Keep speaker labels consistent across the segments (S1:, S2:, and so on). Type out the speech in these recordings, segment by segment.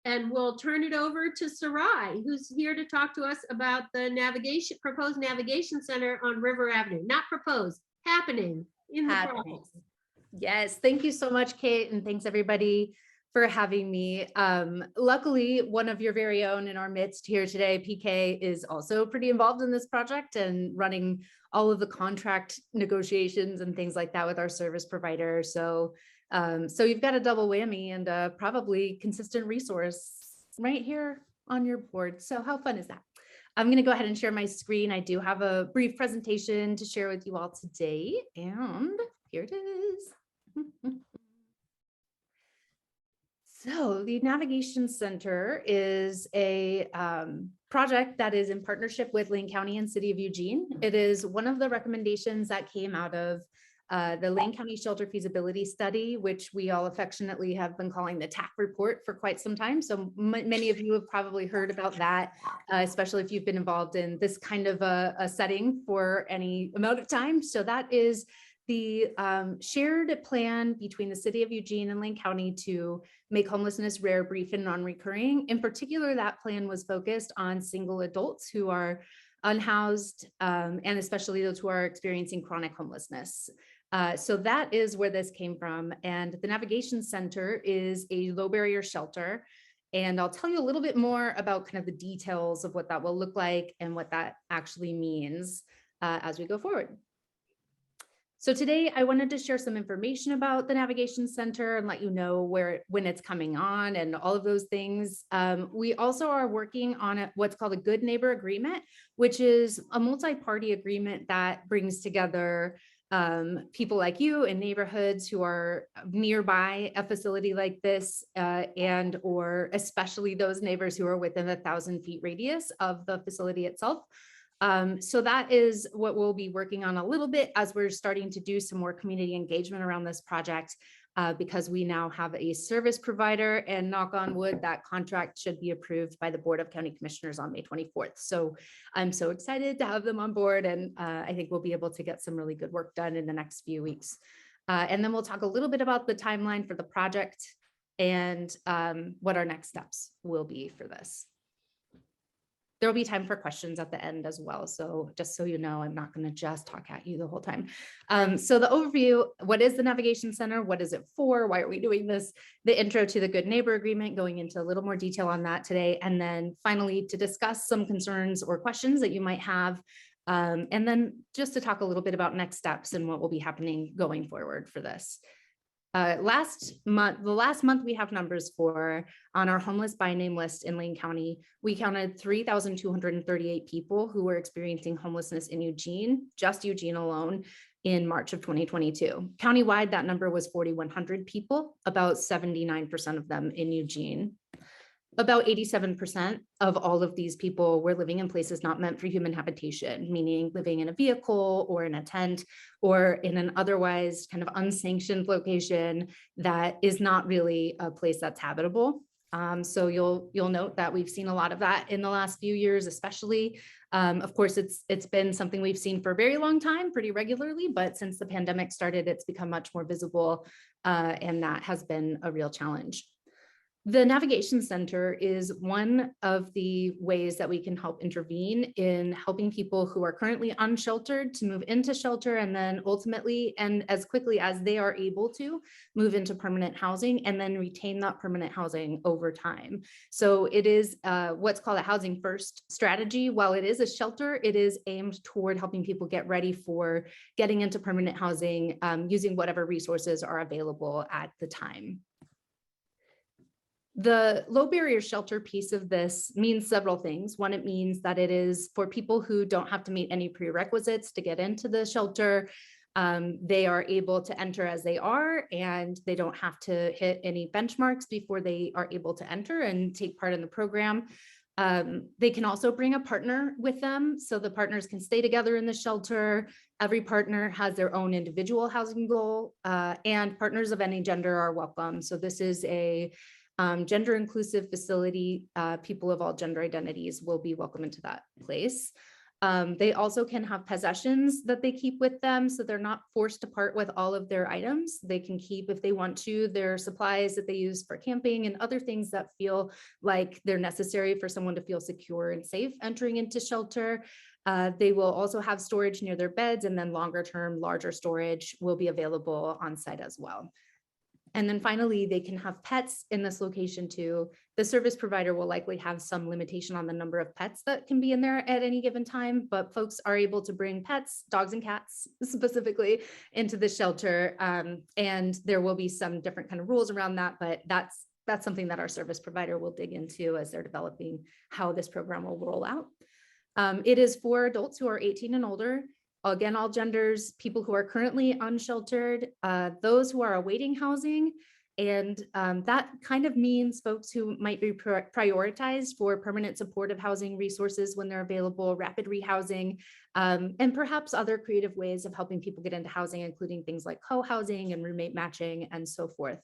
S1: and we'll turn it over to Sarai, who's here to talk to us about the proposed navigation center on River Avenue. Not proposed, happening in the process.
S2: Yes, thank you so much, Kate, and thanks everybody for having me. Luckily, one of your very own in our midst here today, PK, is also pretty involved in this project and running all of the contract negotiations and things like that with our service provider. So you've got a double whammy and a probably consistent resource right here on your board. So how fun is that? I'm going to go ahead and share my screen. I do have a brief presentation to share with you all today, and here it is. So the Navigation Center is a project that is in partnership with Lane County and City of Eugene. It is one of the recommendations that came out of the Lane County Shelter Feasibility Study, which we all affectionately have been calling the TAC report for quite some time. So many of you have probably heard about that, especially if you've been involved in this kind of a setting for any amount of time. So that is the shared plan between the City of Eugene and Lane County to make homelessness rare, brief, and non-recurring. In particular, that plan was focused on single adults who are unhoused, and especially those who are experiencing chronic homelessness. So that is where this came from. And the Navigation Center is a low barrier shelter. And I'll tell you a little bit more about kind of the details of what that will look like and what that actually means as we go forward. So today I wanted to share some information about the Navigation Center and let you know when it's coming on and all of those things. We also are working on what's called a Good Neighbor Agreement, which is a multi-party agreement that brings together people like you in neighborhoods who are nearby a facility like this, and or especially those neighbors who are within 1,000 feet radius of the facility itself. So that is what we'll be working on a little bit as we're starting to do some more community engagement around this project, because we now have a service provider, and knock on wood, that contract should be approved by the Board of County Commissioners on May 24th. So I'm so excited to have them on board, and I think we'll be able to get some really good work done in the next few weeks. And then we'll talk a little bit about the timeline for the project and what our next steps will be for this. There will be time for questions at the end as well. So just so you know, I'm not going to just talk at you the whole time. So the overview, what is the Navigation Center? What is it for? Why are we doing this? The intro to the Good Neighbor Agreement, going into a little more detail on that today. And then finally, to discuss some concerns or questions that you might have. And then just to talk a little bit about next steps and what will be happening going forward for this. The last month we have numbers for on our homeless by name list in Lane County, we counted 3,238 people who were experiencing homelessness in Eugene, just Eugene alone, in March of 2022. Countywide, that number was 4,100 people, about 79% of them in Eugene. About 87% of all of these people were living in places not meant for human habitation, meaning living in a vehicle or in a tent or in an otherwise kind of unsanctioned location that is not really a place that's habitable. So you'll note that we've seen a lot of that in the last few years, especially. Of course, it's been something we've seen for a very long time, pretty regularly, but since the pandemic started, it's become much more visible, and that has been a real challenge. The Navigation Center is one of the ways that we can help intervene in helping people who are currently unsheltered to move into shelter, and then ultimately, and as quickly as they are able to, move into permanent housing and then retain that permanent housing over time. So it is what's called a housing first strategy. While it is a shelter, it is aimed toward helping people get ready for getting into permanent housing, using whatever resources are available at the time. The low barrier shelter piece of this means several things. One, it means that it is for people who don't have to meet any prerequisites to get into the shelter. They are able to enter as they are, and they don't have to hit any benchmarks before they are able to enter and take part in the program. They can also bring a partner with them, so the partners can stay together in the shelter. Every partner has their own individual housing goal, and partners of any gender are welcome. So this is a gender inclusive facility. People of all gender identities will be welcome into that place. They also can have possessions that they keep with them, so they're not forced to part with all of their items. They can keep, if they want to, their supplies that they use for camping and other things that feel like they're necessary for someone to feel secure and safe entering into shelter. They will also have storage near their beds, and then longer term, larger storage will be available on site as well. And then finally, they can have pets in this location too. The service provider will likely have some limitation on the number of pets that can be in there at any given time, but folks are able to bring pets, dogs and cats specifically, into the shelter. And there will be some different kind of rules around that, but that's something that our service provider will dig into as they're developing how this program will roll out. It is for adults who are 18 and older. Again, all genders, people who are currently unsheltered, those who are awaiting housing. And that kind of means folks who might be prioritized for permanent supportive housing resources when they're available, rapid rehousing, and perhaps other creative ways of helping people get into housing, including things like co-housing and roommate matching and so forth.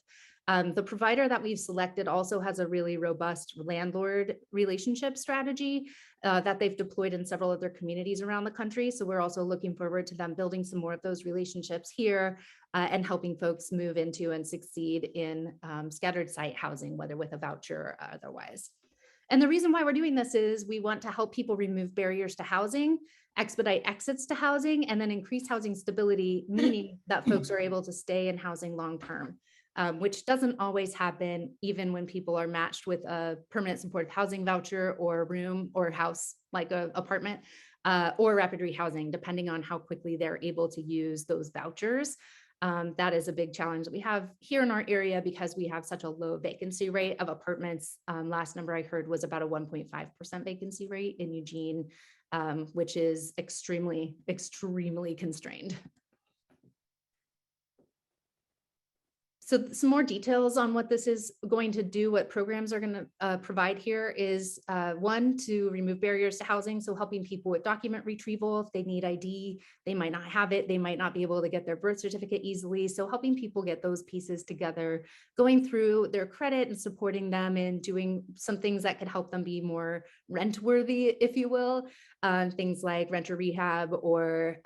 S2: The provider that we've selected also has a really robust landlord relationship strategy that they've deployed in several other communities around the country. So we're also looking forward to them building some more of those relationships here and helping folks move into and succeed in scattered site housing, whether with a voucher or otherwise. And the reason why we're doing this is we want to help people remove barriers to housing, expedite exits to housing, and then increase housing stability, meaning that folks are able to stay in housing long-term. Which doesn't always happen, even when people are matched with a permanent supportive housing voucher or room or house, like an apartment, or rapid rehousing, depending on how quickly they're able to use those vouchers. That is a big challenge that we have here in our area because we have such a low vacancy rate of apartments. Last number I heard was about a 1.5% vacancy rate in Eugene, which is extremely, extremely constrained. So some more details on what this is going to do, what programs are going to provide here is one, to remove barriers to housing. So helping people with document retrieval, if they need ID, they might not have it, they might not be able to get their birth certificate easily. So helping people get those pieces together, going through their credit and supporting them and doing some things that could help them be more rent worthy, if you will. Things like renter rehab or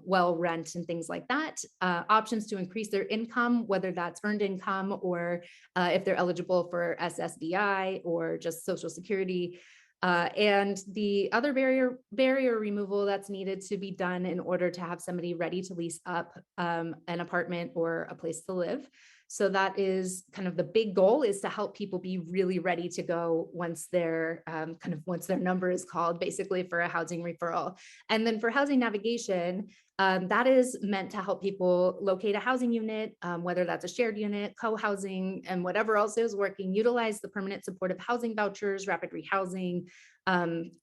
S2: well rent and things like that. Options to increase their income, whether that's earned income or if they're eligible for SSDI or just Social Security. And the other barrier removal that's needed to be done in order to have somebody ready to lease up an apartment or a place to live. So that is kind of the big goal, is to help people be really ready to go once they're once their number is called, basically, for a housing referral. And then for housing navigation, that is meant to help people locate a housing unit, whether that's a shared unit, co-housing, and whatever else is working, utilize the permanent supportive housing vouchers, rapid rehousing,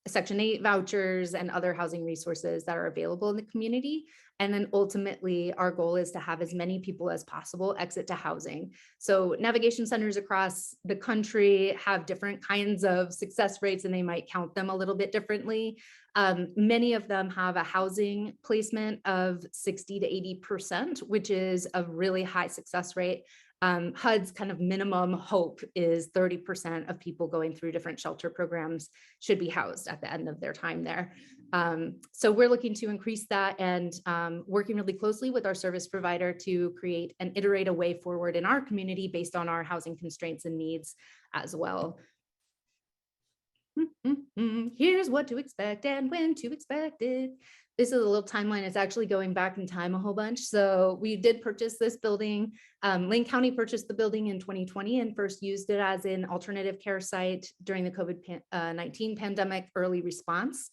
S2: Section 8 vouchers, and other housing resources that are available in the community. And then ultimately, our goal is to have as many people as possible exit to housing. So navigation centers across the country have different kinds of success rates, and they might count them a little bit differently. Many of them have a housing placement of 60 to 80%, which is a really high success rate. HUD's kind of minimum hope is 30% of people going through different shelter programs should be housed at the end of their time there. So we're looking to increase that and working really closely with our service provider to create and iterate a way forward in our community based on our housing constraints and needs as well. Here's what to expect and when to expect it. This is a little timeline. It's actually going back in time a whole bunch. So we did purchase this building. Lane County purchased the building in 2020 and first used it as an alternative care site during the COVID-19 pandemic early response.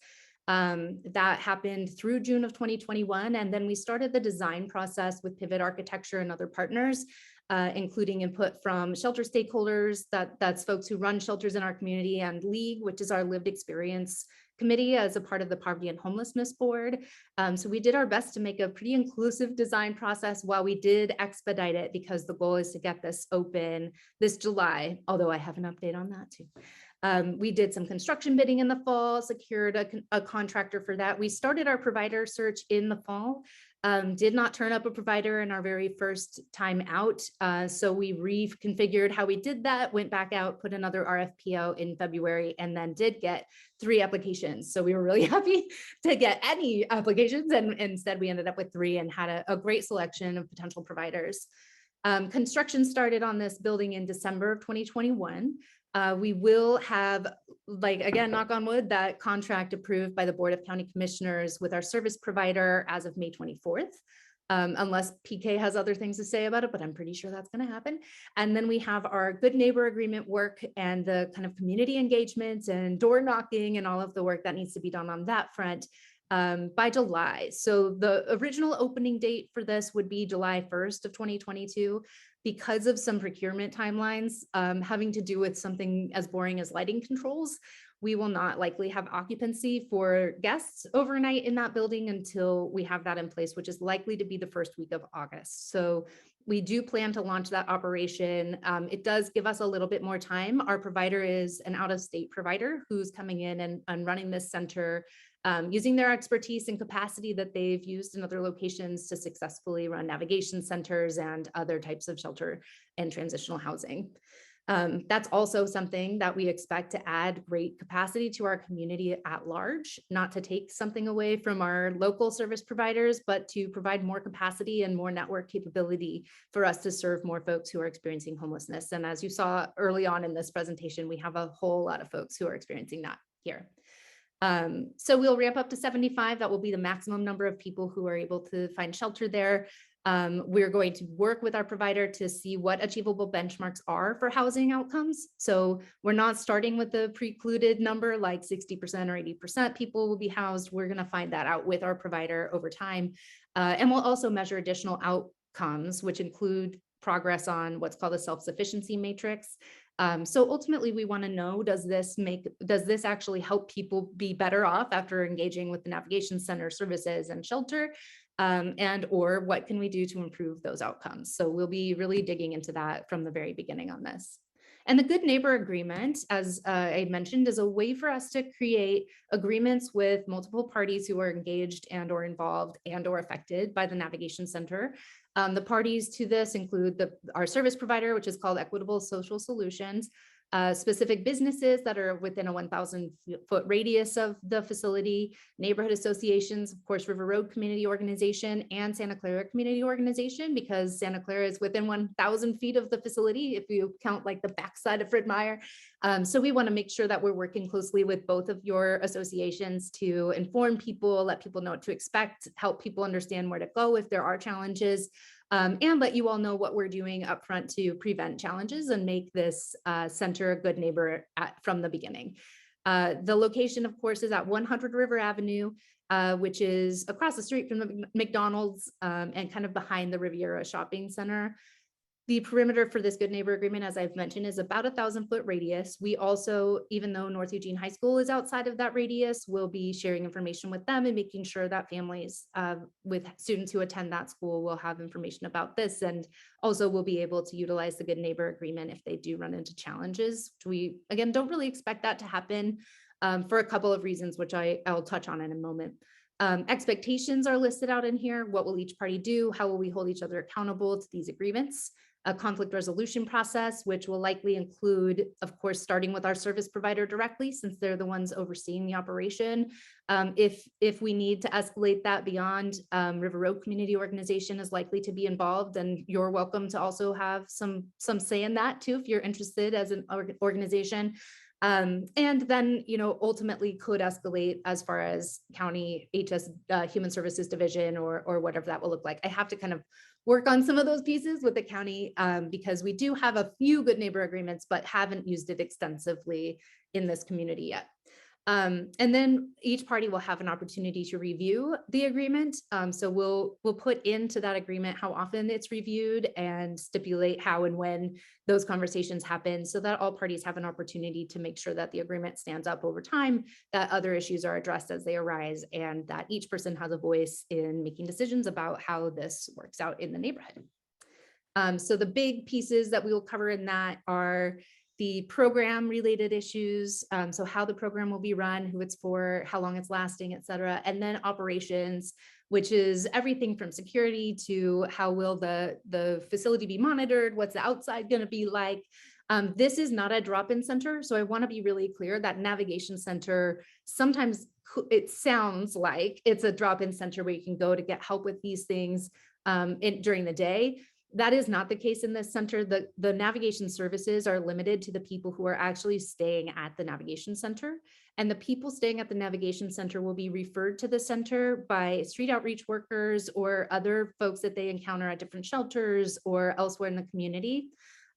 S2: That happened through June of 2021. And then we started the design process with Pivot Architecture and other partners, including input from shelter stakeholders, that's folks who run shelters in our community, and LEAGUE, which is our lived experience committee as a part of the Poverty and Homelessness Board. So we did our best to make a pretty inclusive design process while we did expedite it, because the goal is to get this open this July, although I have an update on that too. We did some construction bidding in the fall, secured a contractor for that. We started our provider search in the fall. did not turn up a provider in our very first time out. So we reconfigured how we did that, went back out, put another RFP out in February, and then did get 3 applications. So we were really happy to get any applications, and instead we ended up with 3 and had a great selection of potential providers. Construction started on this building in December of 2021. We will have, like, again, knock on wood, that contract approved by the Board of County Commissioners with our service provider as of May 24th, unless PK has other things to say about it, but I'm pretty sure that's going to happen. And then we have our good neighbor agreement work and the kind of community engagements and door knocking and all of the work that needs to be done on that front by July. So the original opening date for this would be July 1st of 2022. Because of some procurement timelines having to do with something as boring as lighting controls, we will not likely have occupancy for guests overnight in that building until we have that in place, which is likely to be the first week of August. So we do plan to launch that operation. It does give us a little bit more time. Our provider is an out-of-state provider who's coming in and running this center using their expertise and capacity that they've used in other locations to successfully run navigation centers and other types of shelter and transitional housing. That's also something that we expect to add great capacity to our community at large, not to take something away from our local service providers, but to provide more capacity and more network capability for us to serve more folks who are experiencing homelessness. And as you saw early on in this presentation, we have a whole lot of folks who are experiencing that here. So we'll ramp up to 75. That will be the maximum number of people who are able to find shelter there. We're going to work with our provider to see what achievable benchmarks are for housing outcomes. So we're not starting with the precluded number like 60% or 80% people will be housed. We're going to find that out with our provider over time. And we'll also measure additional outcomes, which include progress on what's called a self-sufficiency matrix. So ultimately, we want to know, does this actually help people be better off after engaging with the navigation center services and shelter? And or what can we do to improve those outcomes? So we'll be really digging into that from the very beginning on this. And the Good Neighbor Agreement, as I mentioned, is a way for us to create agreements with multiple parties who are engaged and or involved and or affected by the navigation center. The parties to this include our service provider, which is called Equitable Social Solutions, specific businesses that are within a 1,000-foot radius of the facility, neighborhood associations, of course, River Road Community Organization and Santa Clara Community Organization, because Santa Clara is within 1,000 feet of the facility, if you count like the backside of Fred Meyer. So we want to make sure that we're working closely with both of your associations to inform people, let people know what to expect, help people understand where to go if there are challenges. And let you all know what we're doing up front to prevent challenges and make this center a good neighbor from the beginning. The location, of course, is at 100 River Avenue, which is across the street from the McDonald's and kind of behind the Riviera Shopping Center. The perimeter for this Good Neighbor Agreement, as I've mentioned, is about 1,000-foot radius. We also, even though North Eugene High School is outside of that radius, will be sharing information with them and making sure that families with students who attend that school will have information about this, and also will be able to utilize the Good Neighbor Agreement if they do run into challenges. We, again, don't really expect that to happen for a couple of reasons, which I'll touch on in a moment. Expectations are listed out in here. What will each party do? How will we hold each other accountable to these agreements? A conflict resolution process, which will likely include, of course, starting with our service provider directly, since they're the ones overseeing the operation. If we need to escalate that beyond, River Road Community Organization is likely to be involved, and you're welcome to also have some say in that too, if you're interested as an organization. And then, ultimately could escalate as far as county HS Human Services Division or whatever that will look like. I have to kind of work on some of those pieces with the county because we do have a few good neighbor agreements, but haven't used it extensively in this community yet. And then each party will have an opportunity to review the agreement. So we'll put into that agreement how often it's reviewed and stipulate how and when those conversations happen, so that all parties have an opportunity to make sure that the agreement stands up over time, that other issues are addressed as they arise, and that each person has a voice in making decisions about how this works out in the neighborhood. So the big pieces that we will cover in that are the program related issues. So how the program will be run, who it's for, how long it's lasting, et cetera. And then operations, which is everything from security to how will the facility be monitored, what's the outside going to be like. This is not a drop-in center. So I want to be really clear that navigation center, sometimes it sounds like it's a drop-in center where you can go to get help with these things during the day. That is not the case in this center. The navigation services are limited to the people who are actually staying at the navigation center. And the people staying at the navigation center will be referred to the center by street outreach workers or other folks that they encounter at different shelters or elsewhere in the community.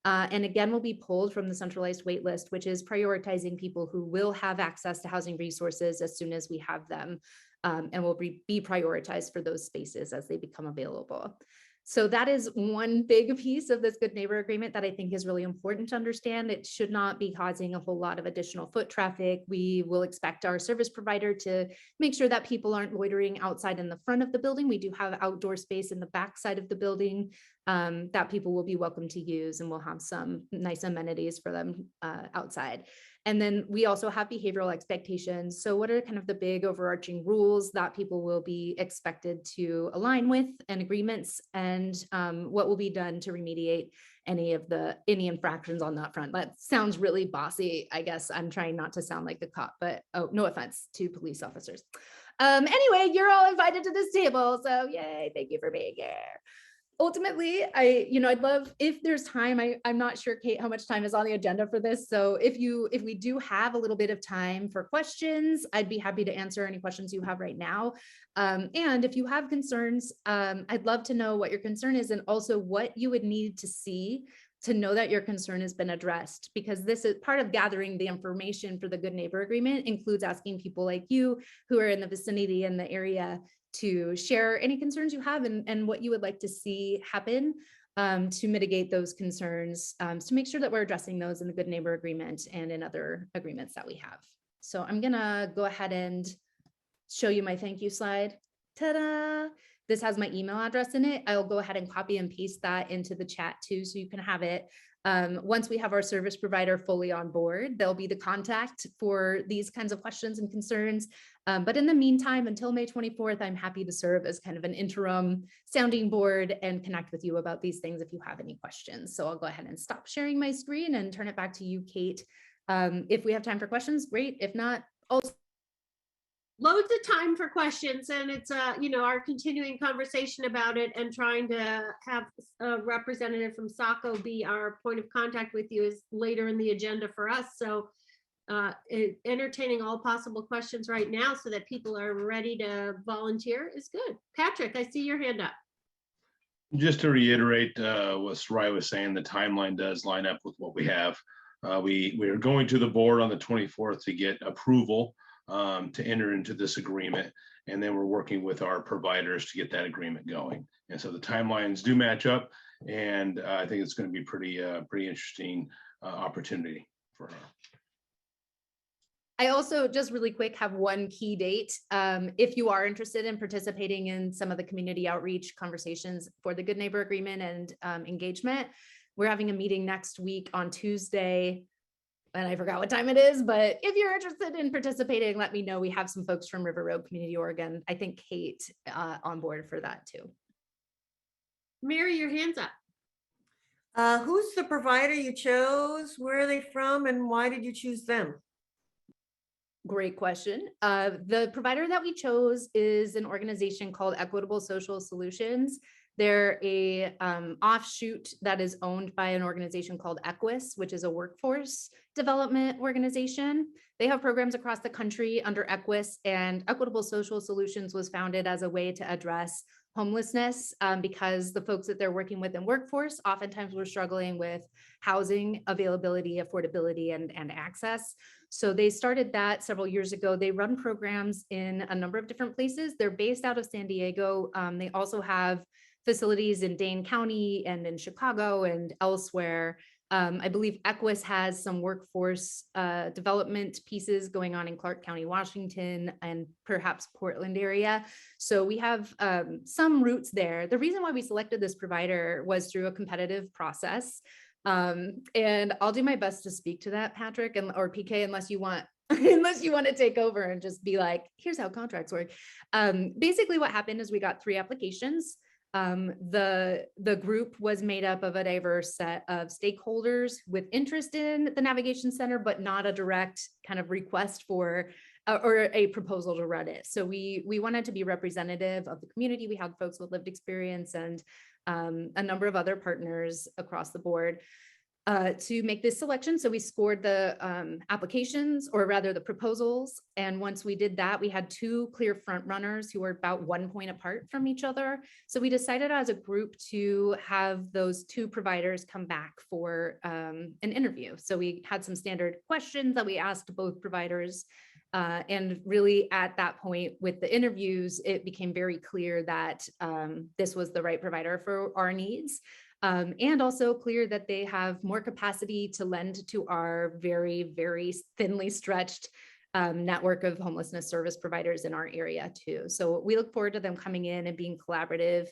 S2: And again, will be pulled from the centralized wait list, which is prioritizing people who will have access to housing resources as soon as we have them, and will be prioritized for those spaces as they become available. So that is one big piece of this Good Neighbor Agreement that I think is really important to understand. It should not be causing a whole lot of additional foot traffic. We will expect our service provider to make sure that people aren't loitering outside in the front of the building. We do have outdoor space in the back side of the building that people will be welcome to use, and we'll have some nice amenities for them outside. And then we also have behavioral expectations. So what are kind of the big overarching rules that people will be expected to align with, and agreements, and what will be done to remediate any infractions on that front? That sounds really bossy. I guess I'm trying not to sound like the cop, but oh, no offense to police officers. Anyway, you're all invited to this table. So yay, thank you for being here. Ultimately, I'd love, if there's time, I'm not sure, Kate, how much time is on the agenda for this. So if we do have a little bit of time for questions, I'd be happy to answer any questions you have right now. And if you have concerns, I'd love to know what your concern is, and also what you would need to see to know that your concern has been addressed, because this is part of gathering the information for the Good Neighbor Agreement, includes asking people like you who are in the vicinity and the area to share any concerns you have, and what you would like to see happen to mitigate those concerns, to make sure that we're addressing those in the Good Neighbor Agreement and in other agreements that we have. So I'm gonna go ahead and show you my thank you slide. Ta-da! This has my email address in it. I'll go ahead and copy and paste that into the chat too, so you can have it. Once we have our service provider fully on board, they'll be the contact for these kinds of questions and concerns. But in the meantime, until May 24th, I'm happy to serve as kind of an interim sounding board and connect with you about these things if you have any questions. So I'll go ahead and stop sharing my screen and turn it back to you, Kate. If we have time for questions, great. If not, also
S1: Loads of time for questions, and it's our continuing conversation about it, and trying to have a representative from SACO be our point of contact with you is later in the agenda for us. So entertaining all possible questions right now so that people are ready to volunteer is good. Patrick, I see your hand up.
S3: Just to reiterate what Sarai was saying, the timeline does line up with what we have. We are going to the board on the 24th to get approval to enter into this agreement, and then we're working with our providers to get that agreement going. And so the timelines do match up, and I think it's going to be pretty interesting opportunity for her.
S2: I also, just really quick, have one key date. If you are interested in participating in some of the community outreach conversations for the Good Neighbor Agreement and engagement, we're having a meeting next week on Tuesday, and I forgot what time it is, but if you're interested in participating, let me know. We have some folks from River Road Community Oregon, I think Kate, on board for that too.
S1: Mary, your hand's up.
S4: Who's the provider you chose? Where are they from, and why did you choose them?
S2: Great question. The provider that we chose is an organization called Equitable Social Solutions. They're a offshoot that is owned by an organization called Equis, which is a workforce development organization. They have programs across the country under Equis, and Equitable Social Solutions was founded as a way to address homelessness because the folks that they're working with in workforce oftentimes were struggling with housing availability, affordability, and access. So they started that several years ago. They run programs in a number of different places. They're based out of San Diego. They also have facilities in Dane County and in Chicago and elsewhere. I believe Equis has some workforce development pieces going on in Clark County, Washington, and perhaps Portland area. So we have some roots there. The reason why we selected this provider was through a competitive process. And I'll do my best to speak to that, Patrick, and or PK, unless you want unless you want to take over and just be like, here's how contracts work. Basically what happened is we got 3 applications. The group was made up of a diverse set of stakeholders with interest in the navigation center, but not a direct kind of request for or a proposal to run it. So we wanted to be representative of the community. We had folks with lived experience and a number of other partners across the board to make this selection. So we scored the applications, or rather the proposals. And once we did that, we had 2 clear front runners who were about 1 point apart from each other. So we decided as a group to have those 2 providers come back for an interview. So we had some standard questions that we asked both providers. And really at that point with the interviews, it became very clear that this was the right provider for our needs. And also clear that they have more capacity to lend to our very, very thinly stretched network of homelessness service providers in our area too. So we look forward to them coming in and being collaborative,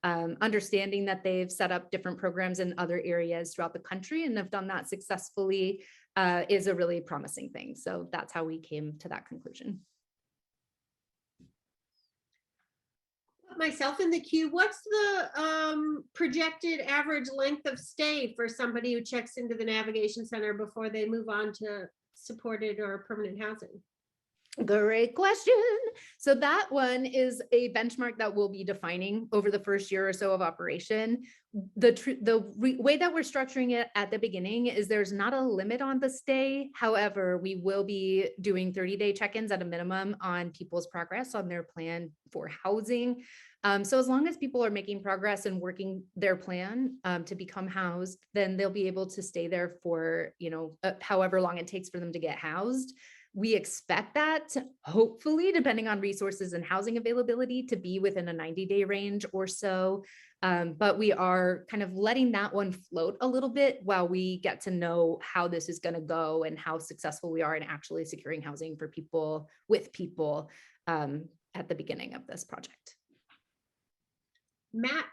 S2: understanding that they've set up different programs in other areas throughout the country and have done that successfully is a really promising thing. So that's how we came to that conclusion.
S1: Myself in the queue, what's the projected average length of stay for somebody who checks into the navigation center before they move on to supported or permanent housing?
S2: Great question. So that one is a benchmark that we'll be defining over the first year or so of operation. The way that we're structuring it at the beginning is there's not a limit on the stay. However, we will be doing 30-day check-ins at a minimum on people's progress on their plan for housing. So as long as people are making progress and working their plan to become housed, then they'll be able to stay there for, however long it takes for them to get housed. We expect that hopefully, depending on resources and housing availability, to be within a 90-day range or so. But we are kind of letting that one float a little bit while we get to know how this is going to go and how successful we are in actually securing housing for people with people at the beginning of this project.
S1: Matt.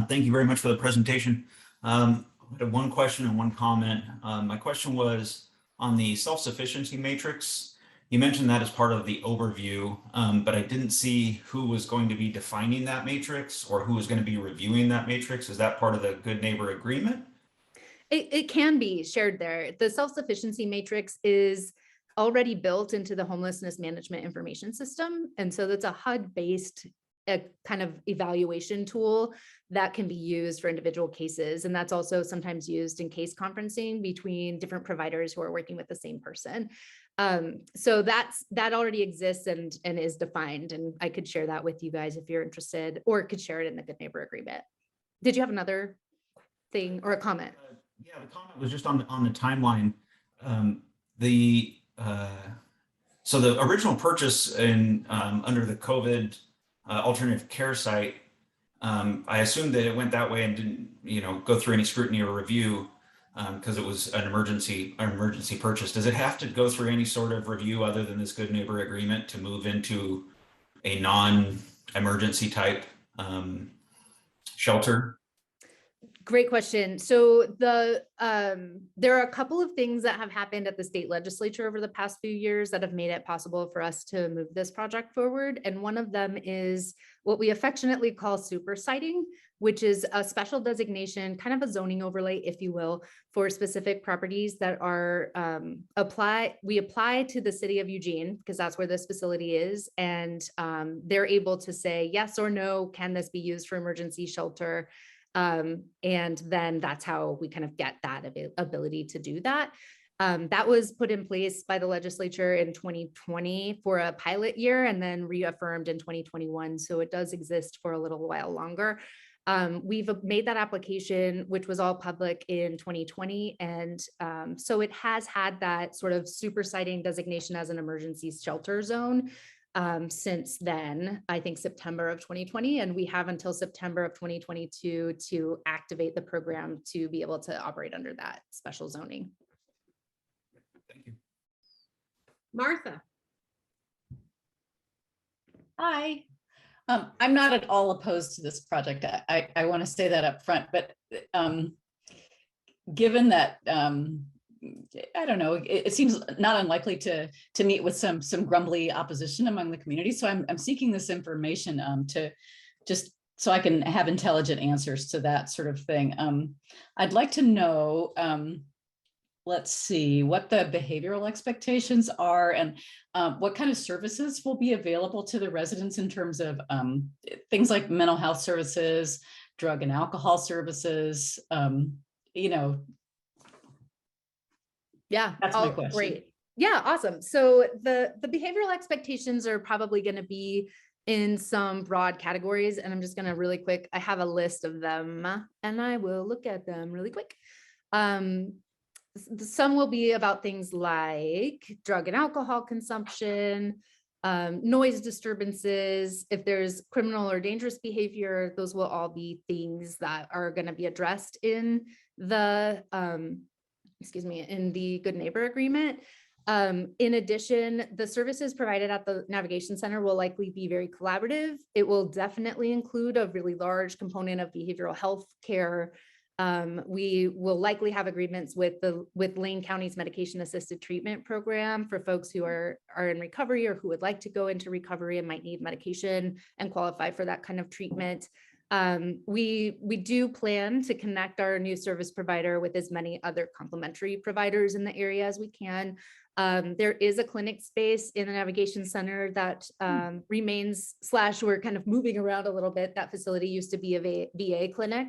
S5: Thank you very much for the presentation. I had 1 question and 1 comment. My question was on the self-sufficiency matrix. You mentioned that as part of the overview, but I didn't see who was going to be defining that matrix or who was going to be reviewing that matrix. Is that part of the Good Neighbor Agreement?
S2: It can be shared there. The self-sufficiency matrix is already built into the homelessness management information system. And so that's a HUD-based kind of evaluation tool that can be used for individual cases. And that's also sometimes used in case conferencing between different providers who are working with the same person. So that already exists and is defined. And I could share that with you guys if you're interested, or could share it in the Good Neighbor Agreement. Did you have another thing or a comment?
S5: Yeah, the comment was just on the timeline. So the original purchase in under the COVID alternative care site, I assumed that it went that way and didn't, go through any scrutiny or review because it was an emergency purchase. Does it have to go through any sort of review other than this Good Neighbor Agreement to move into a non-emergency type shelter?
S2: Great question. So there are a couple of things that have happened at the state legislature over the past few years that have made it possible for us to move this project forward. And one of them is what we affectionately call super siting, which is a special designation, kind of a zoning overlay, if you will, for specific properties that are we apply to the city of Eugene, because that's where this facility is. And they're able to say yes or no, can this be used for emergency shelter? And then that's how we kind of get that ability to do that. That was put in place by the legislature in 2020 for a pilot year and then reaffirmed in 2021. So it does exist for a little while longer. We've made that application, which was all public in 2020. And so it has had that sort of super siting designation as an emergency shelter zone since then, I think September of 2020, and we have until September of 2022 to activate the program to be able to operate under that special zoning.
S5: Thank you.
S1: Martha.
S6: Hi. I'm not at all opposed to this project. I want to say that up front, but given that, I don't know, it seems not unlikely to meet with some grumbly opposition among the community. So I'm seeking this information to just so I can have intelligent answers to that sort of thing. I'd like to know, let's see, what the behavioral expectations are and what kind of services will be available to the residents in terms of things like mental health services, drug and alcohol services, you know.
S2: Yeah,
S6: That's my question.
S2: Great. Yeah, awesome. So the behavioral expectations are probably going to be in some broad categories, and I'm just going to really quick, I have a list of them and I will look at them really quick. Some will be about things like drug and alcohol consumption, noise disturbances. If there's criminal or dangerous behavior, those will all be things that are going to be addressed in the, in the Good Neighbor Agreement. In addition, the services provided at the Navigation Center will likely be very collaborative. It will definitely include a really large component of behavioral health care. We will likely have agreements with Lane County's medication assisted treatment program for folks who are in recovery or who would like to go into recovery and might need medication and qualify for that kind of treatment. We do plan to connect our new service provider with as many other complementary providers in the area as we can. There is a clinic space in the Navigation Center that remains / we're kind of moving around a little bit. That facility used to be a VA clinic.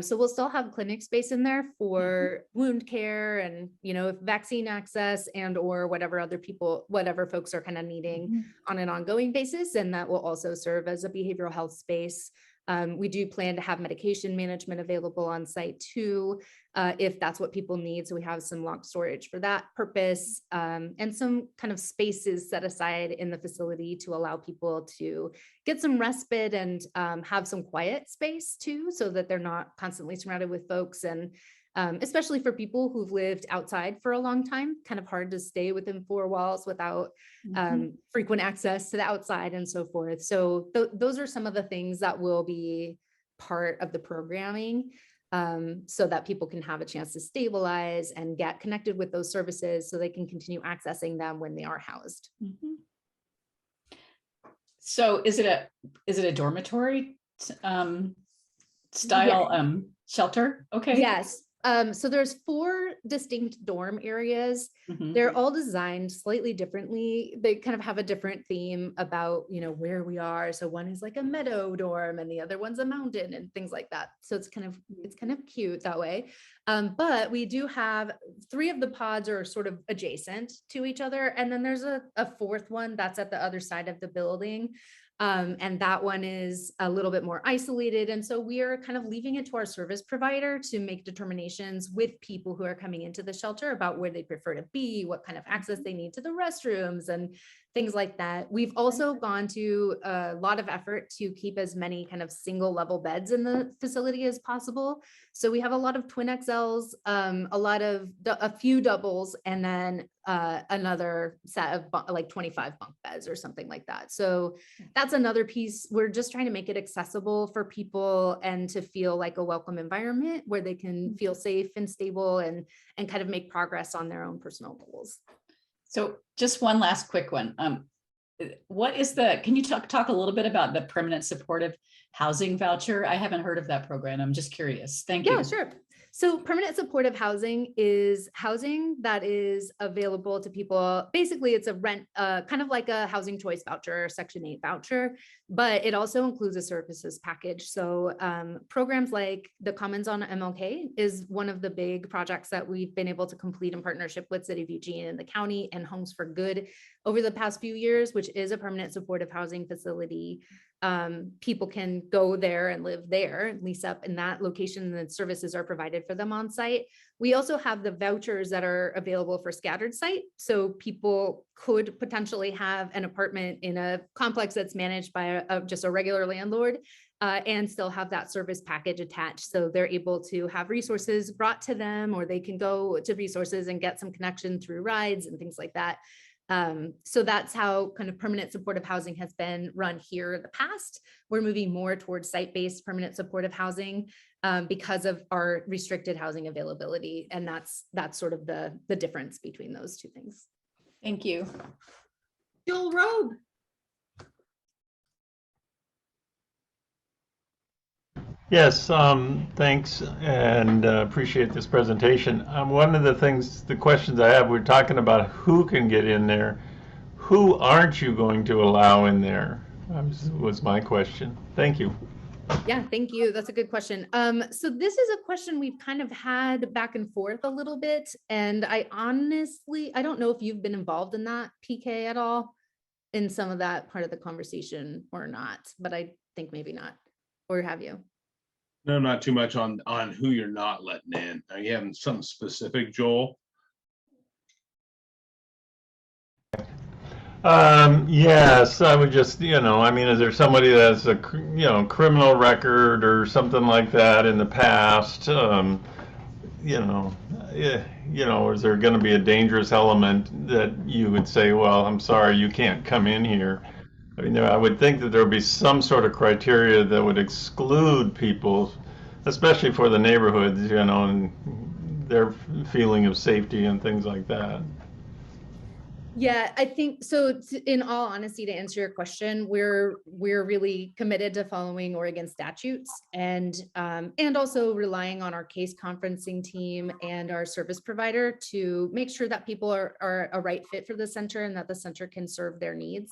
S2: So we'll still have clinic space in there for wound care and, if vaccine access and or whatever folks are kind of needing on an ongoing basis. And that will also serve as a behavioral health space. We do plan to have medication management available on site too, if that's what people need. So we have some locked storage for that purpose, and some kind of spaces set aside in the facility to allow people to get some respite and have some quiet space too, so that they're not constantly surrounded with folks. And especially for people who've lived outside for a long time, kind of hard to stay within four walls without frequent access to the outside and so forth. So those are some of the things that will be part of the programming, so that people can have a chance to stabilize and get connected with those services so they can continue accessing them when they are housed.
S6: So is it a dormitory style shelter? Okay.
S2: Yes. So there's 4 distinct dorm areas. They're all designed slightly differently. They kind of have a different theme about, where we are. So one is like a meadow dorm and the other one's a mountain and things like that. So it's kind of cute that way. But we do have 3 of the pods are sort of adjacent to each other. And then there's a 4th one that's at the other side of the building. And that one is a little bit more isolated. And so we are kind of leaving it to our service provider to make determinations with people who are coming into the shelter about where they prefer to be, what kind of access they need to the restrooms and things like that. We've also gone to a lot of effort to keep as many kind of single level beds in the facility as possible. So we have a lot of twin XLs, a few doubles, and then another set of like 25 bunk beds or something like that. So that's another piece. We're just trying to make it accessible for people and to feel like a welcome environment where they can feel safe and stable and kind of make progress on their own personal goals.
S6: So just one last quick one. Can you talk a little bit about the permanent supportive housing voucher? I haven't heard of that program. I'm just curious. Thank you.
S2: Yeah, sure. So permanent supportive housing is housing that is available to people. Basically, it's a rent, kind of like a housing choice voucher or Section 8 voucher, but it also includes a services package. So programs like the Commons on MLK is one of the big projects that we've been able to complete in partnership with City of Eugene and the county and Homes for Good over the past few years, which is a permanent supportive housing facility. People can go there and live there, lease up in that location, and the services are provided for them on site. We also have the vouchers that are available for scattered site. So people could potentially have an apartment in a complex that's managed by just a regular landlord, and still have that service package attached. So they're able to have resources brought to them, or they can go to resources and get some connection through rides and things like that. So that's how kind of permanent supportive housing has been run here in the past. We're moving more towards site-based permanent supportive housing because of our restricted housing availability. And that's sort of the difference between those two things.
S6: Thank you.
S1: Joel Robe.
S7: Yes, thanks, and appreciate this presentation. One of the questions I have, we're talking about who can get in there. Who aren't you going to allow in there? Was my question. Thank you.
S2: Yeah, thank you. That's a good question. So this is a question we've kind of had back and forth a little bit. And I don't know if you've been involved in that, PK, at all, in some of that part of the conversation or not, but I think maybe not. Or have you?
S3: No, not too much on who you're not letting in. Are you having something specific, Joel?
S7: Yes, I would just, I mean, is there somebody that's a, criminal record or something like that in the past? Is there going to be a dangerous element that you would say, well, I'm sorry, you can't come in here? I mean, I would think that there would be some sort of criteria that would exclude people, especially for the neighborhoods, and their feeling of safety and things like that.
S2: Yeah, I think so. In all honesty, to answer your question, we're really committed to following Oregon statutes and also relying on our case conferencing team and our service provider to make sure that people are a right fit for the center and that the center can serve their needs.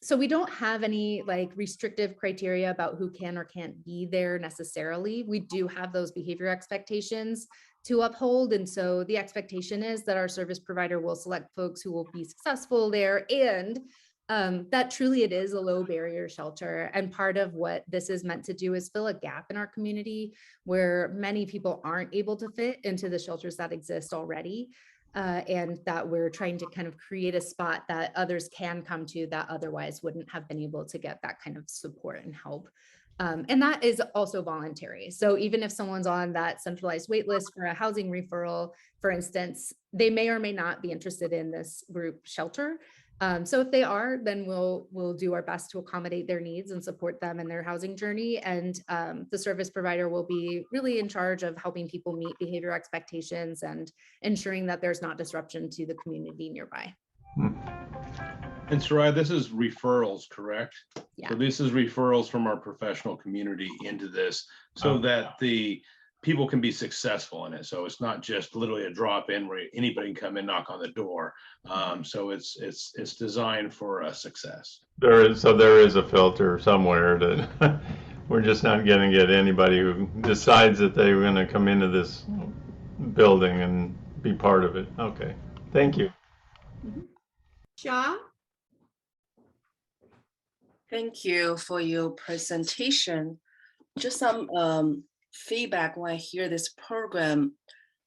S2: So we don't have any like restrictive criteria about who can or can't be there necessarily. We do have those behavior expectations to uphold. And so the expectation is that our service provider will select folks who will be successful there, and that truly it is a low barrier shelter. And part of what this is meant to do is fill a gap in our community where many people aren't able to fit into the shelters that exist already. And that we're trying to kind of create a spot that others can come to that otherwise wouldn't have been able to get that kind of support and help. And that is also voluntary. So even if someone's on that centralized wait list for a housing referral, for instance, they may or may not be interested in this group shelter. So if they are, then we'll do our best to accommodate their needs and support them in their housing journey. And the service provider will be really in charge of helping people meet behavior expectations and ensuring that there's not disruption to the community nearby.
S3: And Sarai, this is referrals, correct?
S2: Yeah.
S3: So this is referrals from our professional community into this so that the people can be successful in it. So it's not just literally a drop in where anybody can come in, knock on the door. So it's designed for a success.
S7: There is a filter somewhere that we're just not going to get anybody who decides that they're going to come into this building and be part of it. Okay, thank you.
S1: Shaw.
S8: Thank you for your presentation. Just some feedback when I hear this program,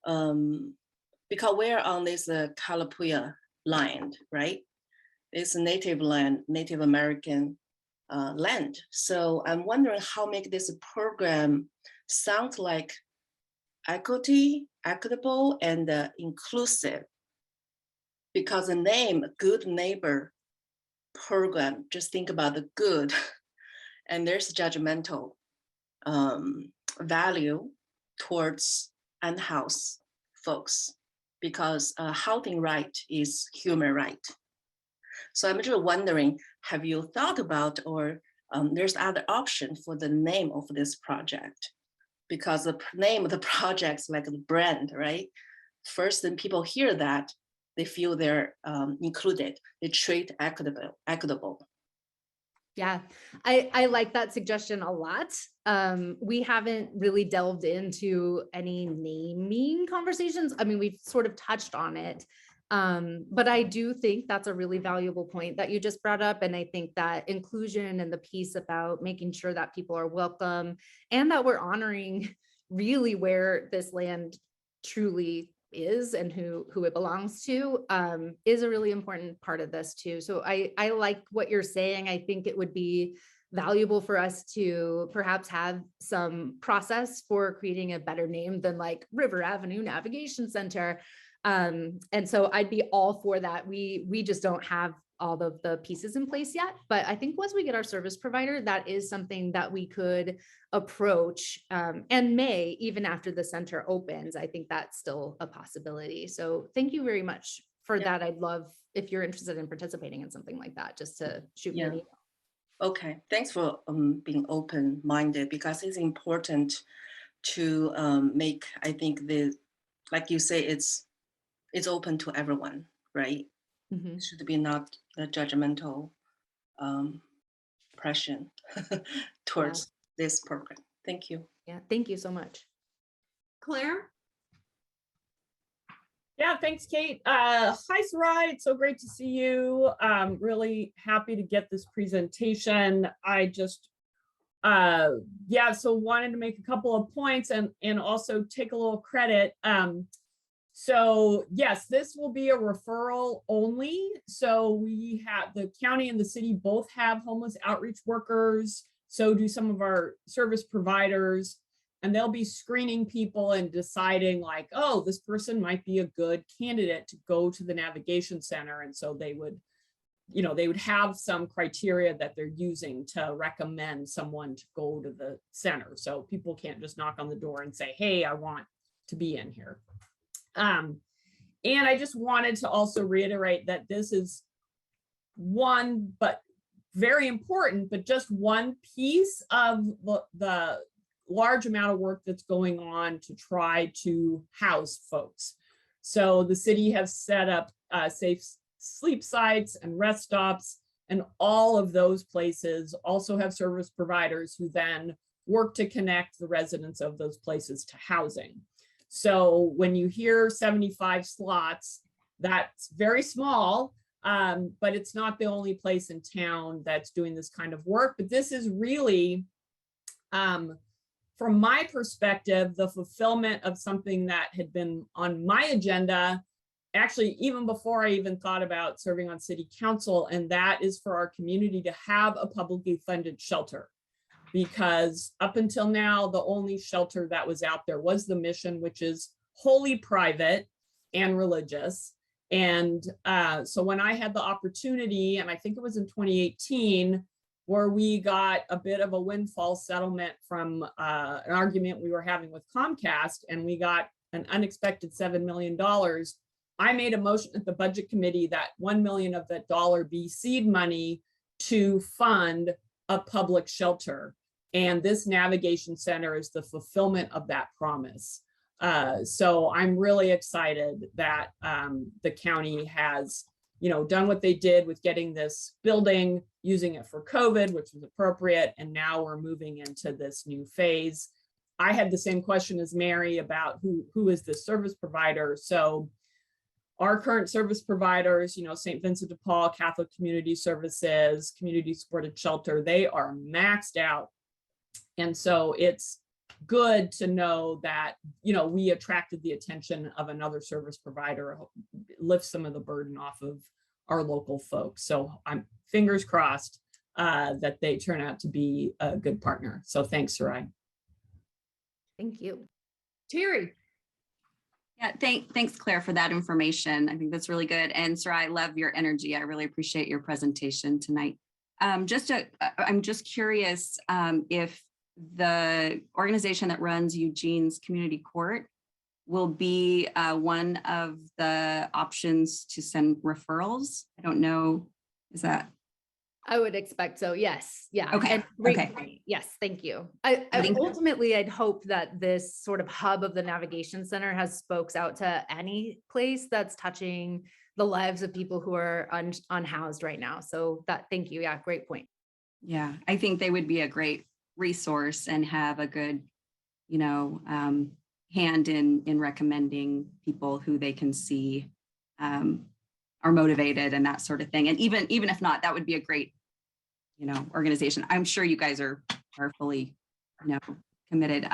S8: because we're on this Kalapuya land, right? It's a native land, Native American land. So I'm wondering how make this program sound like equitable, and inclusive. Because the name Good Neighbor program, just think about the good, and there's judgmental value towards unhoused folks, because housing right is human right. So I'm just wondering, have you thought about, or there's other option for the name of this project? Because the name of the project is like the brand, right? First, then people hear that, they feel they're included, they treat equitable.
S2: Yeah, I like that suggestion a lot. We haven't really delved into any naming conversations. I mean, we've sort of touched on it, but I do think that's a really valuable point that you just brought up. And I think that inclusion and the piece about making sure that people are welcome and that we're honoring really where this land truly is and who it belongs to is a really important part of this too. So I like what you're saying. I think it would be valuable for us to perhaps have some process for creating a better name than like River Avenue Navigation Center. And so I'd be all for that. We just don't have all of the pieces in place yet, but I think once we get our service provider, that is something that we could approach, and may, even after the center opens. I think that's still a possibility. So thank you very much for that. I'd love, if you're interested in participating in something like that, just to shoot me an email.
S8: Okay, thanks for being open-minded, because it's important to make, I think like you say, it's open to everyone, right?
S2: Mhm.
S8: It should be not a judgmental impression towards this program. Thank you.
S2: Yeah, thank you so much.
S1: Claire?
S9: Yeah, thanks, Kate. Hi, Sarai. It's so great to see you. Really happy to get this presentation. I just, so wanted to make a couple of points and also take a little credit. So yes, this will be a referral only. So we have, the county and the city both have homeless outreach workers. So do some of our service providers. And they'll be screening people and deciding like, oh, this person might be a good candidate to go to the navigation center. And so they would, they would have some criteria that they're using to recommend someone to go to the center. So people can't just knock on the door and say, hey, I want to be in here. And I just wanted to also reiterate that this is one, but very important, but just one piece of the large amount of work that's going on to try to house folks. So the city has set up safe sleep sites and rest stops, and all of those places also have service providers who then work to connect the residents of those places to housing. So when you hear 75 slots, that's very small, but it's not the only place in town that's doing this kind of work. But this is really, from my perspective, the fulfillment of something that had been on my agenda, actually, even before I even thought about serving on city council, and that is for our community to have a publicly funded shelter. Because up until now, the only shelter that was out there was the Mission, which is wholly private and religious. And so when I had the opportunity, and I think it was in 2018, where we got a bit of a windfall settlement from an argument we were having with Comcast, and we got an unexpected $7 million. I made a motion at the budget committee that $1 million of that dollar be seed money to fund a public shelter. And this navigation center is the fulfillment of that promise. So I'm really excited that the county has, done what they did with getting this building, using it for COVID, which was appropriate. And now we're moving into this new phase. I had the same question as Mary about who is the service provider. So our current service providers, St. Vincent de Paul, Catholic Community Services, Community Supported Shelter, they are maxed out. And so it's good to know that, we attracted the attention of another service provider, lift some of the burden off of our local folks. So I'm fingers crossed that they turn out to be a good partner. So thanks, Sarai.
S2: Thank you.
S1: Terry?
S10: Yeah, thanks, Claire, for that information. I think that's really good. And Sarai, I love your energy. I really appreciate your presentation tonight. I'm just curious if the organization that runs Eugene's Community Court will be one of the options to send referrals. I don't know, is that?
S2: I would expect so. Yes. Yeah.
S10: Okay.
S2: And great
S10: Okay.
S2: point. Yes. Thank you.
S10: Thank you.
S2: Ultimately, I'd hope that this sort of hub of the navigation center has spokes out to any place that's touching the lives of people who are unhoused right now. So thank you. Yeah. Great point.
S10: Yeah. I think they would be a great resource and have a good, hand in recommending people who they can see are motivated and that sort of thing. And even if not, that would be a great, organization. I'm sure you guys are fully, committed.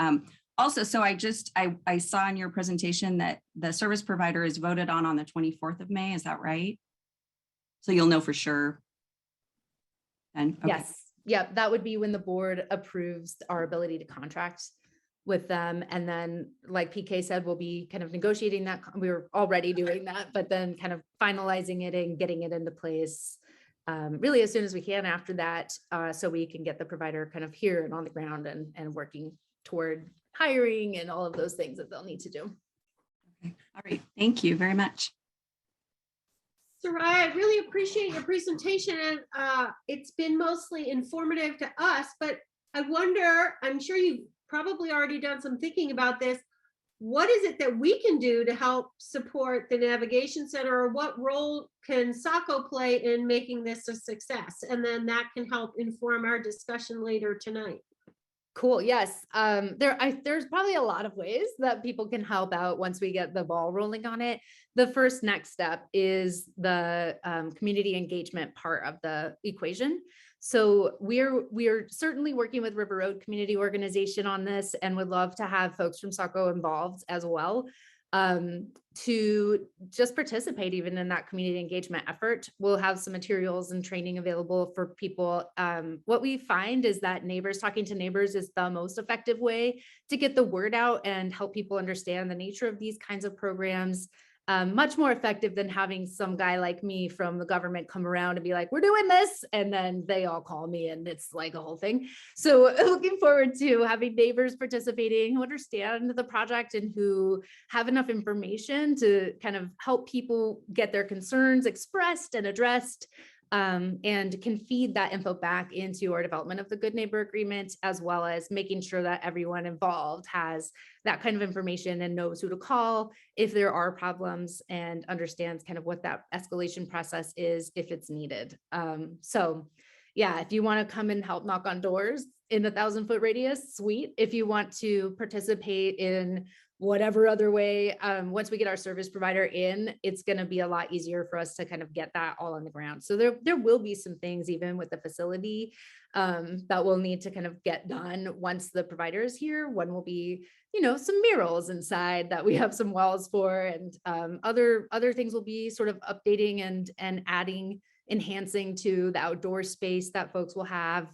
S10: Also, so I saw in your presentation that the service provider is voted on the 24th of May. Is that right? So you'll know for sure. And okay.
S2: Yes. Yeah. That would be when the board approves our ability to contract with them. And then, like PK said, we'll be kind of negotiating that. We were already doing that, but then kind of finalizing it and getting it into place really as soon as we can after that, so we can get the provider kind of here and on the ground and working toward hiring and all of those things that they'll need to do.
S10: Okay. All right. Thank you very much.
S1: Soraya, I really appreciate your presentation, and it's been mostly informative to us, but I wonder, I'm sure you've probably already done some thinking about this. What is it that we can do to help support the Navigation Center, or what role can SACO play in making this a success? And then that can help inform our discussion later tonight.
S2: Cool. Yes. There's probably a lot of ways that people can help out once we get the ball rolling on it. The first next step is the community engagement part of the equation. So we're certainly working with River Road Community Organization on this, and would love to have folks from SACO involved as well, to just participate even in that community engagement effort. We'll have some materials and training available for people. What we find is that talking to neighbors is the most effective way to get the word out and help people understand the nature of these kinds of programs. Much more effective than having some guy like me from the government come around and be like, we're doing this, and then they all call me and it's like a whole thing. So looking forward to having neighbors participating who understand the project and who have enough information to kind of help people get their concerns expressed and addressed, and can feed that info back into our development of the Good Neighbor Agreement, as well as making sure that everyone involved has that kind of information and knows who to call if there are problems, and understands kind of what that escalation process is if it's needed. So yeah, if you want to come and help knock on doors in the 1,000-foot radius, sweet. If you want to participate in whatever other way, once we get our service provider in, it's going to be a lot easier for us to kind of get that all on the ground. So there will be some things even with the facility that we'll need to kind of get done once the provider is here. One will be, some murals inside that we have some walls for, and other things will be sort of updating and adding, enhancing to the outdoor space that folks will have.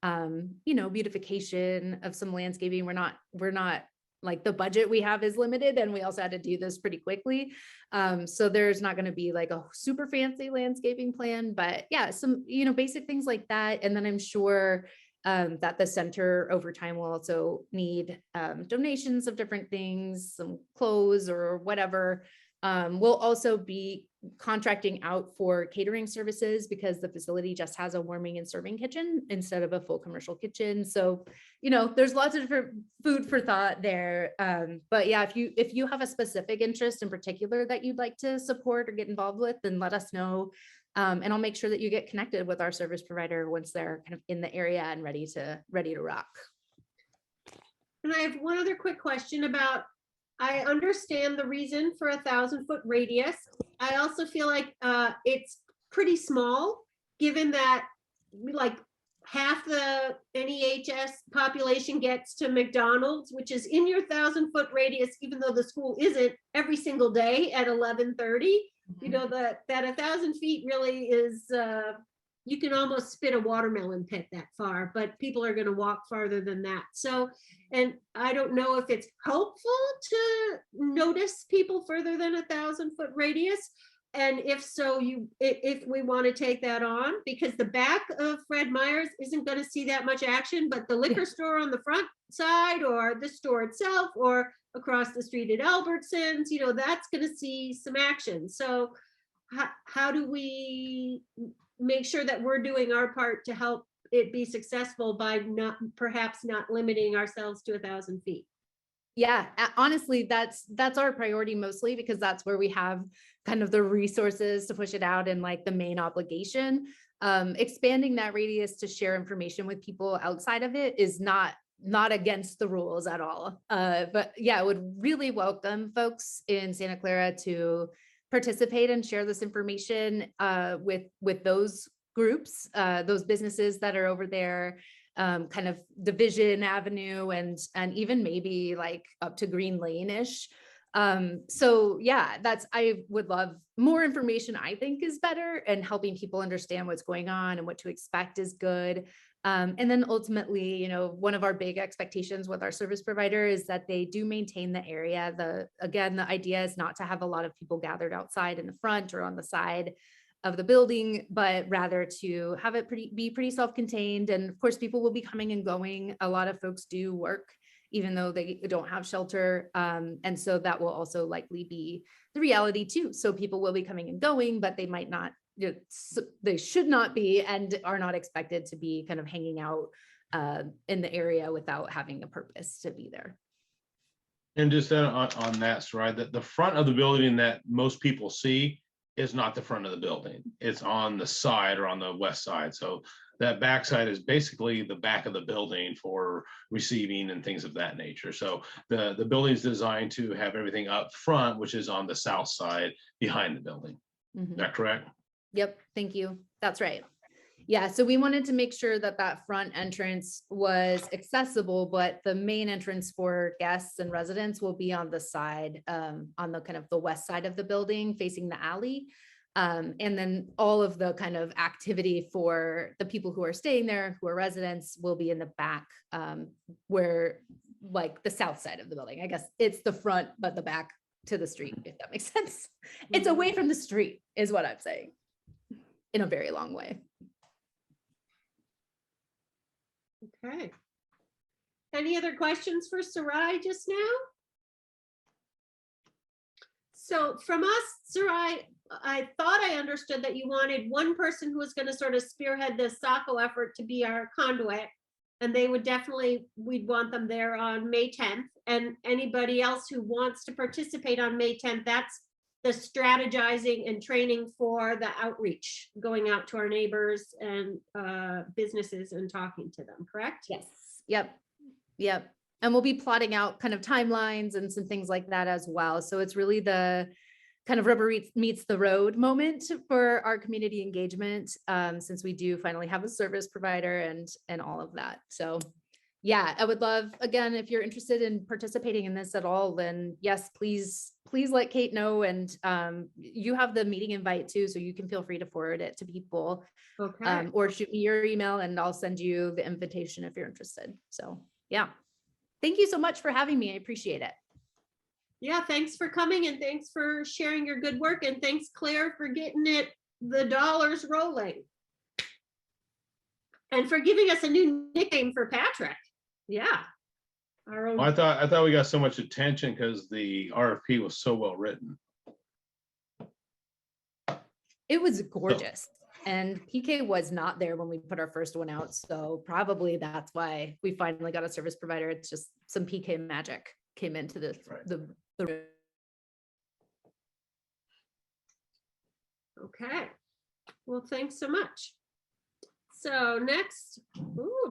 S2: Beautification of some landscaping. We're not like, the budget we have is limited, and we also had to do this pretty quickly. So there's not going to be like a super fancy landscaping plan, but yeah, some, basic things like that. And then I'm sure that the center over time will also need donations of different things, some clothes or whatever. We'll also be contracting out for catering services, because the facility just has a warming and serving kitchen instead of a full commercial kitchen. So, there's lots of different food for thought there. But yeah, if you have a specific interest in particular that you'd like to support or get involved with, then let us know. And I'll make sure that you get connected with our service provider once they're kind of in the area and ready to rock.
S1: And I have one other quick question about, I understand the reason for 1,000-foot radius. I also feel like it's pretty small, given that like half the NEHS population gets to McDonald's, which is in your 1,000-foot radius, even though the school isn't, every single day at 11:30. That 1,000 feet really is, you can almost spit a watermelon pit that far, but people are going to walk farther than that. So, and I don't know if it's helpful to notice people further than 1,000-foot radius. And if so, if we want to take that on, because the back of Fred Meyer's isn't going to see that much action, but the liquor store on the front side, or the store itself, or across the street at Albertsons, that's going to see some action. So how do we make sure that we're doing our part to help it be successful by perhaps not limiting ourselves to 1,000 feet?
S2: Yeah, honestly, that's our priority mostly, because that's where we have kind of the resources to push it out, and like the main obligation. Expanding that radius to share information with people outside of it is not against the rules at all. But yeah, I would really welcome folks in Santa Clara to participate and share this information with those groups, those businesses that are over there, kind of Division Avenue and even maybe like up to Green Lane-ish. So yeah, I would love more information. I think is better, and helping people understand what's going on and what to expect is good. And then ultimately, you know, one of our big expectations with our service provider is that they do maintain the area. Again, the idea is not to have a lot of people gathered outside in the front or on the side of the building, but rather to have it be pretty self-contained. And of course, people will be coming and going. A lot of folks do work even though they don't have shelter. And so that will also likely be the reality too. So people will be coming and going, but they might not, they should not be and are not expected to be kind of hanging out in the area without having a purpose to be there.
S3: And just on that, right, that the front of the building that most people see is not the front of the building. It's on the side or on the west side. So that backside is basically the back of the building for receiving and things of that nature. So the building is designed to have everything up front, which is on the south side behind the building. Is that correct?
S2: Yep. Thank you. That's right. Yeah. So we wanted to make sure that that front entrance was accessible, but the main entrance for guests and residents will be on the side, on the kind of the west side of the building facing the alley. And then all of the kind of activity for the people who are staying there, who are residents, will be in the back, where like the south side of the building. I guess it's the front, but the back to the street, if that makes sense. It's away from the street is what I'm saying in a very long way.
S1: Okay. Any other questions for Sarai just now? So from us, Sarai, I thought I understood that you wanted one person who was going to sort of spearhead the SACO effort to be our conduit. And they would definitely, we'd want them there on May 10th. And anybody else who wants to participate on May 10th, that's the strategizing and training for the outreach, going out to our neighbors and businesses and talking to them, correct?
S2: Yes. Yep. Yep. And we'll be plotting out kind of timelines and some things like that as well. So it's really the kind of rubber meets the road moment for our community engagement, since we do finally have a service provider and all of that. So yeah, I would love, again, if you're interested in participating in this at all, then yes, please let Kate know. And you have the meeting invite too, so you can feel free to forward it to people.
S1: Okay.
S2: Or shoot me your email and I'll send you the invitation if you're interested. So yeah, thank you so much for having me. I appreciate it.
S1: Yeah, thanks for coming and thanks for sharing your good work. And thanks, Claire, for getting the dollars rolling. And for giving us a new nickname for Patrick. Yeah. Our own.
S3: Well, I thought we got so much attention because the RFP was so well written.
S2: It was gorgeous. And PK was not there when we put our first one out. So probably that's why we finally got a service provider. It's just some PK magic came into the
S1: Okay. Well, thanks so much. So next, ooh,